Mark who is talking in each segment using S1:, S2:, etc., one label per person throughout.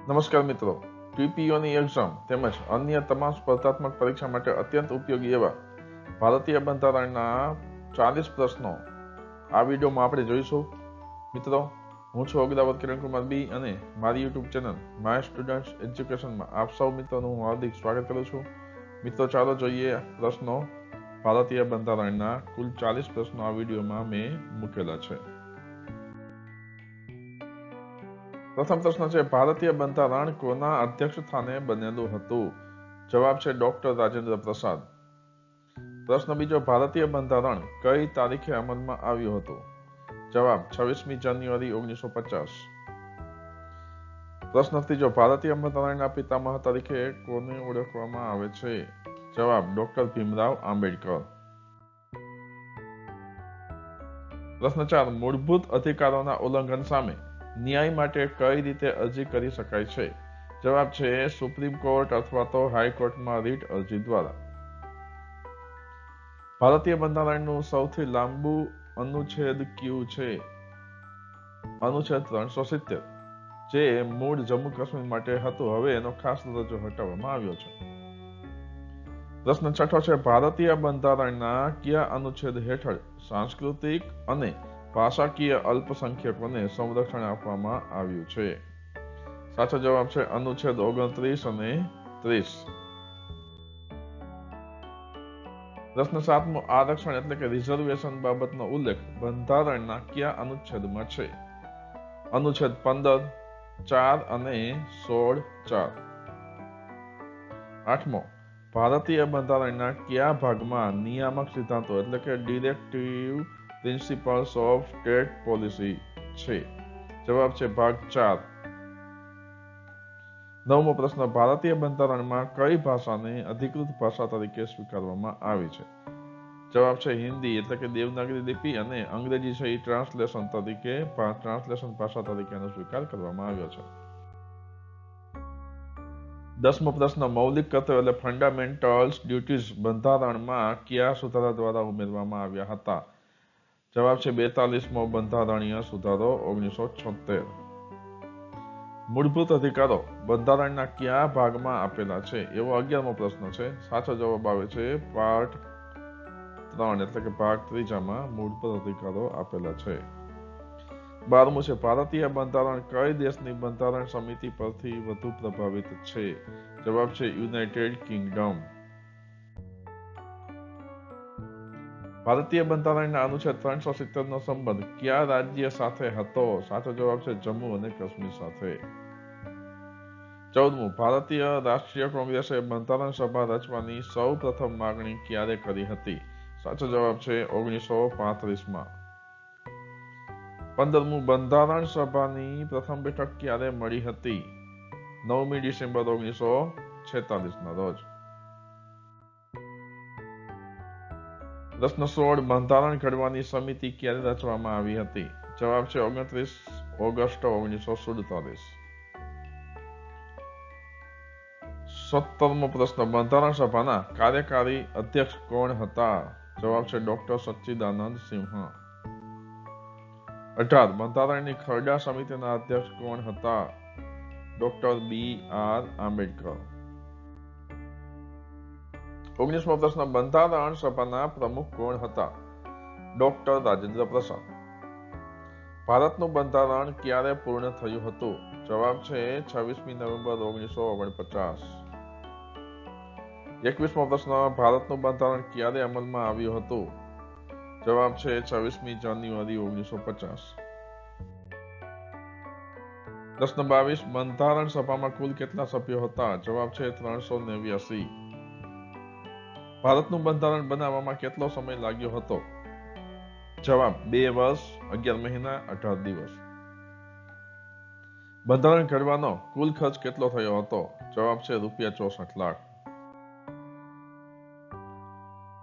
S1: નમસ્કાર મિત્રો, ટીપીઓની એક્ઝામ તેમજ અન્ય તમામ સ્પર્ધાત્મક પરીક્ષા માટે અત્યંત ઉપયોગી એવા ભારતીય બંધારણના 40 પ્રશ્નો આ વિડીયોમાં આપણે જોઈશું. મિત્રો, હું છું અગ્રવત કિરણકુમાર બી અને મારી યુટ્યુબ ચેનલ માય સ્ટુડન્ટ્સ એજ્યુકેશનમાં આપ સૌ મિત્રોનું હું હાર્દિક સ્વાગત કરું છું. મિત્રો, ચાલો જોઈએ પ્રશ્નો. ભારતીય બંધારણના કુલ 40 પ્રશ્નો આ વિડીયોમાં મેં મૂકેલા છે. પ્રથમ પ્રશ્ન છે, ભારતીય બંધારણ કોના અધ્યક્ષ સ્થાને બનેલું હતું? જવાબ છે ડોક્ટર રાજેન્દ્ર પ્રસાદ. પ્રશ્ન બીજો, ભારતીય બંધારણ કઈ તારીખે અમલમાં આવ્યું હતું? જવાબ 26મી જાન્યુઆરી 1950. પ્રશ્ન ત્રીજો, ભારતીય બંધારણના પિતામહ તરીકે કોને ઓળખવામાં આવે છે? જવાબ ડોક્ટર ભીમરાવ આંબેડકર. પ્રશ્ન 4, મૂળભૂત અધિકારોના ઉલ્લંઘન સામે ન્યાય માટે કઈ રીતે અરજી કરી શકાય છે? જવાબ છે સુપ્રીમ કોર્ટ અથવા તો હાઈકોર્ટમાં રીટ અરજી દ્વારા. ભારતીય બંધારણનું સૌથી લાંબુ અનુચ્છેદ કયું છે? અનુચ્છેદ 370, જે મૂળ જમ્મુ કાશ્મીર માટે હતું, હવે એનો ખાસ દરજ્જો હટાવવામાં આવ્યો છે. પ્રશ્ન 6 છે, ભારતીય બંધારણના કયા અનુચ્છેદ હેઠળ સાંસ્કૃતિક અને ભાષાકીય અલ્પસંખ્યકોને સંરક્ષણ આપવામાં આવ્યું છે? સાચો જવાબ છે અનુચ્છેદ 29 અને 30. પ્રશ્ન 7, આરક્ષણ એટલે કે રિઝર્વેશન બાબતનો ઉલ્લેખ બંધારણના કયા અનુચ્છેદમાં છે? અનુચ્છેદ 15, 4 અને 16(4). 8, ભારતીય બંધારણના કયા ભાગમાં નિયામક સિદ્ધાંતો એટલે કે directive principles of state policy છે? જવાબ છે ભાગ 4. 9મો પ્રશ્ન, ભારતીય બંધારણમાં કઈ ભાષાને અધિકૃત ભાષા તરીકે સ્વીકારવામાં આવી છે? જવાબ છે હિન્દી એટલે કે દેવનાગરી લિપિ અને અંગ્રેજી છે એ ટ્રાન્સલેશન ભાષા તરીકે એનો સ્વીકાર કરવામાં આવ્યો છે. 10મો પ્રશ્ન, મૌલિક કર્તવ્ય એટલે ફંડામેન્ટલ્સ ડ્યુટીઝ બંધારણમાં કયા સુધારા દ્વારા ઉમેરવામાં આવ્યા હતા? જવાબ છે 42મો બંધારણીય સુધારો 1976. મૂળભૂત અધિકારો બંધારણના કયા ભાગમાં આપેલા છે? એવો 11મો પ્રશ્ન છે. સાચો જવાબ આવે છે પાર્ટ 3 એટલે કે ભાગ 3માં મૂળભૂત અધિકારો આપેલા છે. 12મું છે, ભારતીય બંધારણ કઈ દેશની બંધારણ સમિતિ પરથી વધુ પ્રભાવિત છે? જવાબ છે યુનાઇટેડ કિંગડમ. ભારતીય બંધારણના અનુચ્છેદ 370નો સંબંધ કયા રાજ્ય સાથે હતો? સાચો જવાબ છે જમ્મુ અને કાશ્મીર સાથે. 14મું, ભારતીય રાષ્ટ્રીય કોંગ્રેસે બંધારણ સભા રચવાની સૌ પ્રથમ માંગણી ક્યારે કરી હતી? સાચો જવાબ છે 1935માં. 15મું, બંધારણ સભાની પ્રથમ બેઠક ક્યારે મળી હતી? 9મી ડિસેમ્બર 1946ના રોજ. પ્રશ્ન 16, બંધારણ ઘડવાની સમિતિ ક્યારે રચવામાં આવી હતી? જવાબ છે 29 ઓગસ્ટ 1947. 17મો પ્રશ્ન, બંધારણ સભાના કાર્યકારી અધ્યક્ષ કોણ હતા? જવાબ છે ડોક્ટર સચ્ચિદાનંદ સિંહ. 18, બંધારણની ખરડા સમિતિના અધ્યક્ષ કોણ હતા? Doctor BR Ambedkar. 19મો પ્રશ્ન, બંધારણ સભાના પ્રમુખ કોણ હતા? ડોક્ટર રાજેન્દ્ર પ્રસાદ. ભારતનું બંધારણ ક્યારે પૂર્ણ થયું હતું? જવાબ છે 26મી નવેમ્બર 1949. 21મો પ્રશ્ન, ભારતનું બંધારણ ક્યારે અમલમાં આવ્યું હતું? જવાબ છે 26મી જાન્યુઆરી 1950. પ્રશ્ન 22, બંધારણ સભામાં કુલ કેટલા સભ્યો હતા? જવાબ છે 389. ભારતનું બંધારણ બનાવવામાં કેટલો સમય લાગ્યો હતો? જવાબ 2 વર્ષ 11 મહિના 18 દિવસ. બંધારણ ઘડવાનો કુલ ખર્ચ કેટલો થયો હતો? જવાબ છે ₹64 લાખ.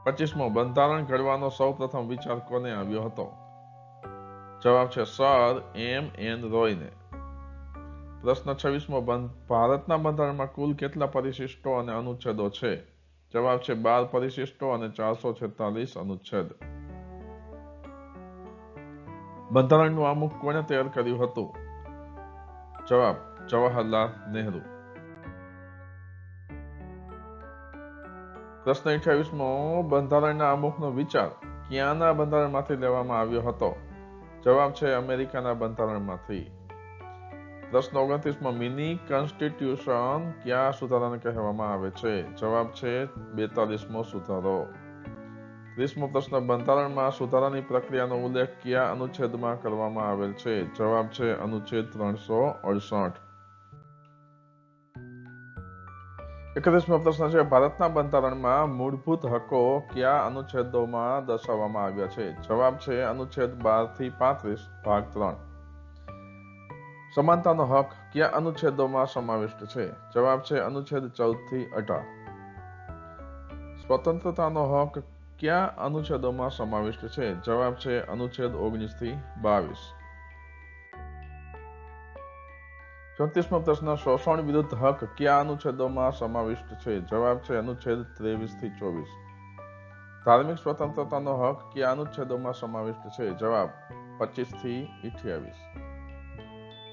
S1: 25મો, બંધારણ ઘડવાનો સૌ પ્રથમ વિચાર કોને આવ્યો હતો? જવાબ છે સર M.N. રોયને. પ્રશ્ન 26મો, ભારતના બંધારણમાં કુલ કેટલા પરિશિષ્ટો અને અનુચ્છેદો છે? જવાબ છે 12 પરિશિષ્ટો અને 446 અનુચ્છેદ. બંધારણનું આમુખ કોણે તૈયાર કર્યું હતું? જવાબ જવાહરલાલ નહેરુ. પ્રશ્ન 28મો, બંધારણના આમુખનો વિચાર ક્યાંના બંધારણમાંથી લેવામાં આવ્યો હતો? જવાબ છે અમેરિકાના બંધારણમાંથી. પ્રશ્ન 29મો, મિની કોન્સ્ટિટ્યુશન કયા સુધારાને કહેવામાં આવે છે? જવાબ છે 42મો સુધારો. 30મો પ્રશ્ન, બંધારણમાં સુધારાની પ્રક્રિયાનો ઉલ્લેખ કયા અનુચ્છેદમાં કરવામાં આવેલ છે? જવાબ છે અનુચ્છેદ 368. 31મો પ્રશ્ન છે, ભારતના બંધારણમાં મૂળભૂત હકો કયા અનુચ્છેદોમાં દર્શાવવામાં આવ્યા છે? જવાબ છે અનુચ્છેદ 12 થી 35 ભાગ 3. સમાનતાનો હક કયા અનુચ્છેદોમાં સમાવિષ્ટ છે? જવાબ છે અનુચ્છેદ 14 થી 18. સ્વતંત્રતાનો હક કયા અનુચ્છેદોમાં સમાવિષ્ટ છે? જવાબ છે અનુચ્છેદ 19 થી 22. 34મો પ્રશ્ન, શોષણ વિરુદ્ધ હક કયા અનુચ્છેદોમાં સમાવિષ્ટ છે? જવાબ છે અનુચ્છેદ 23 થી 24. ધાર્મિક સ્વતંત્રતાનો હક કયા અનુચ્છેદોમાં સમાવિષ્ટ છે? જવાબ 25 થી 28.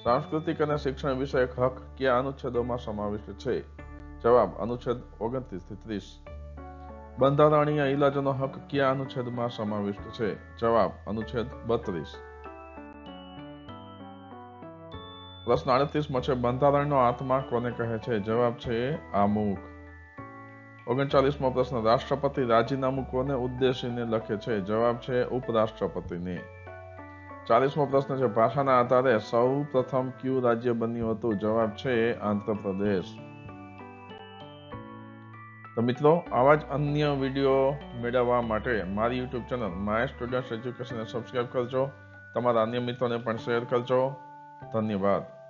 S1: સાંસ્કૃતિક અને શિક્ષણ વિષયક હક કયા અનુચ્છેદોમાં સમાવિષ્ટ છે? જવાબ અનુચ્છેદ 29 થી 30. બંધારણીય ઇલાજનો હક કયા અનુચ્છેદમાં સમાવિષ્ટ છે? જવાબ અનુચ્છેદ 32. પ્રશ્ન 38મો છે, બંધારણનો આત્મા કોને કહે છે? જવાબ છે આમુખ. 39મો પ્રશ્ન, રાષ્ટ્રપતિ રાજીનામું કોને ઉદ્દેશીને લખે છે? જવાબ છે ઉપરાષ્ટ્રપતિને. 40મો પ્રશ્ન છે, ભાષાના આધારે સૌ પ્રથમ કયું રાજ્ય બન્યું હતું? જવાબ છે આંધ્રપ્રદેશ. તો મિત્રો, આવા જ અન્ય વિડીયો મેળવવા માટે મારી યુટ્યુબ ચેનલ માય સ્ટુડન્ટ એજ્યુકેશનને સબસ્ક્રાઇબ કરજો. તમારા અન્ય મિત્રોને પણ શેર કરજો. ધન્યવાદ.